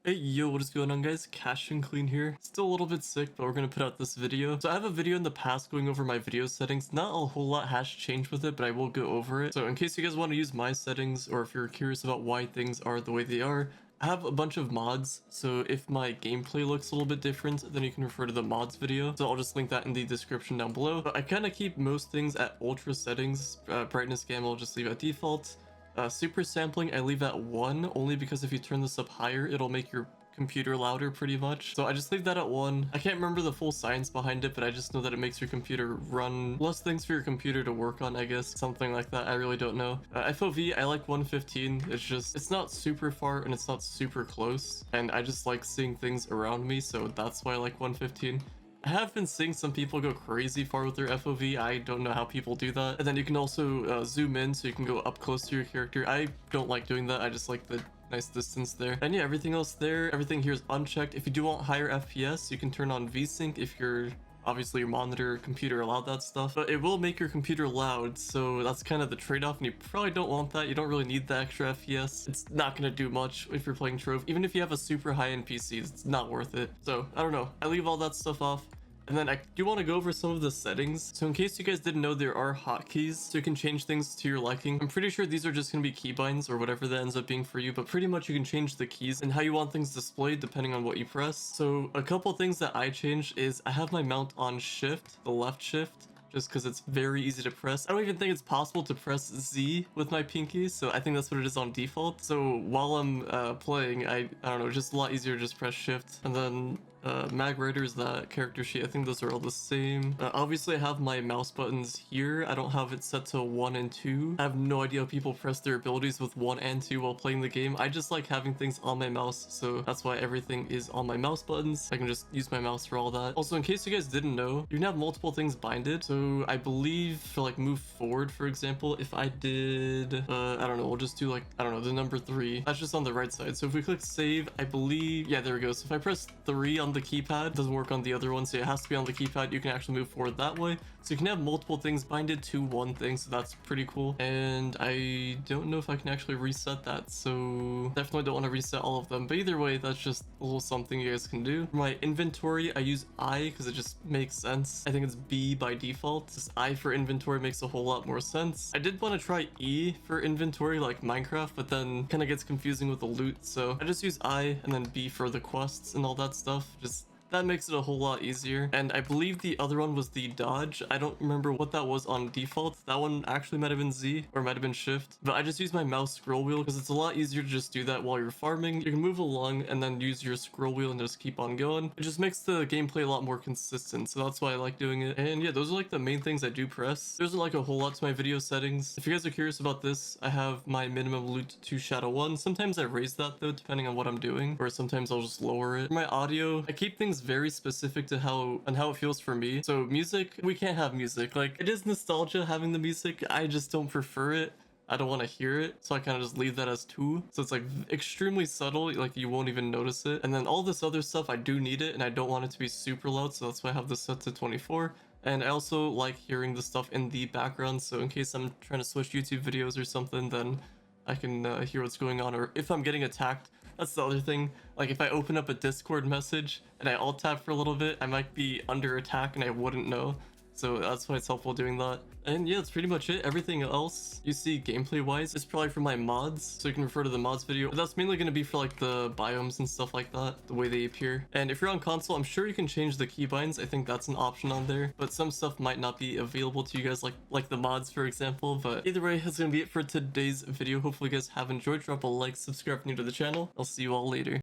Hey yo, what is going on guys? CashinClean here. Still a little bit sick, but we're gonna put out this video. So I have a video in the past going over my video settings. Not a whole lot has changed with it, but I will go over it. So in case you guys want to use my settings, or if you're curious about why things are the way they are, I have a bunch of mods, so if my gameplay looks a little bit different, then you can refer to the mods video. So I'll just link that in the description down below. But I kind of keep most things at ultra settings. Brightness gamma I'll just leave at default. Super sampling I leave at 1, only because if you turn this up higher, it'll make your computer louder pretty much. So I just leave that at 1. I can't remember the full science behind it, but I just know that it makes your computer run less things for your computer to work on, I guess. Something like that. I really don't know. FOV, I like 115. It's not super far and it's not super close. And I just like seeing things around me, so that's why I like 115. I have been seeing some people go crazy far with their FOV. I don't know how people do that. And then you can also zoom in so you can go up close to your character. I don't like doing that. I just like the nice distance there. And yeah, everything else there, everything here is unchecked. If you do want higher FPS, you can turn on VSync if you're obviously your monitor computer allowed that stuff, but it will make your computer loud, so that's kind of the trade-off, and you probably don't want that. You don't really need the extra FPS. It's not gonna do much if you're playing Trove. Even if you have a super high-end PC, it's not worth it. So I don't know, I leave all that stuff off. And then I do want to go over some of the settings. So in case you guys didn't know, there are hotkeys, so you can change things to your liking. I'm pretty sure these are just going to be keybinds or whatever that ends up being for you, but pretty much you can change the keys and how you want things displayed depending on what you press. So a couple things that I changed is I have my mount on shift, the left shift, just because it's very easy to press. I don't even think it's possible to press Z with my pinky, so I think that's what it is on default. So while I'm playing, I don't know, just a lot easier to just press shift. And then mag writer is that character sheet. I think those are all the same. Obviously I have my mouse buttons here. I don't have it set to 1 and 2. I have no idea how people press their abilities with 1 and 2 while playing the game. I just like having things on my mouse, so that's why everything is on my mouse buttons. I can just use my mouse for all that. Also, in case you guys didn't know, you can have multiple things binded. So I believe for like move forward, for example, if I did I don't know, we'll just do like, I don't know, the number 3. That's just on the right side. So if we click save, I believe, yeah, there we go. So if I press 3 on the keypad, it doesn't work on the other one, so it has to be on the keypad. You can actually move forward that way, so you can have multiple things binded to one thing, so that's pretty cool. And I don't know if I can actually reset that, so definitely don't want to reset all of them, but either way, that's just a little something you guys can do. For my inventory, I use I because it just makes sense. I think it's B by default. This I for inventory makes a whole lot more sense. I did want to try E for inventory like Minecraft, but then kind of gets confusing with the loot, so I just use I and then B for the quests and all that stuff. Just that makes it a whole lot easier. And I believe the other one was the dodge. I don't remember what that was on default. That one actually might have been Z or might have been shift, but I just use my mouse scroll wheel because it's a lot easier to just do that while you're farming. You can move along and then use your scroll wheel and just keep on going. It just makes the gameplay a lot more consistent, so that's why I like doing it. And yeah, those are like the main things I do press. There's like a whole lot to my video settings. If you guys are curious about this, I have my minimum loot to shadow 1. Sometimes I raise that though, depending on what I'm doing, or sometimes I'll just lower it. For my audio, I keep things very specific to how it feels for me. So music, we can't have music. Like, it is nostalgia having the music. I just don't prefer it. I don't want to hear it, so I kind of just leave that as 2. So it's like extremely subtle, like you won't even notice it. And then all this other stuff, I do need it, and I don't want it to be super loud, so that's why I have this set to 24. And I also like hearing the stuff in the background, so in case I'm trying to switch YouTube videos or something, then I can hear what's going on. Or if I'm getting attacked, that's the other thing. Like if I open up a Discord message and I alt tab for a little bit, I might be under attack and I wouldn't know. So that's why it's helpful doing that. And yeah, that's pretty much it. Everything else you see gameplay wise is probably for my mods, so you can refer to the mods video. But that's mainly going to be for like the biomes and stuff like that, the way they appear. And if you're on console, I'm sure you can change the keybinds. I think that's an option on there, but some stuff might not be available to you guys, like the mods, for example. But either way, that's going to be it for today's video. Hopefully you guys have enjoyed. Drop a like, subscribe if you're new to the channel. I'll see you all later.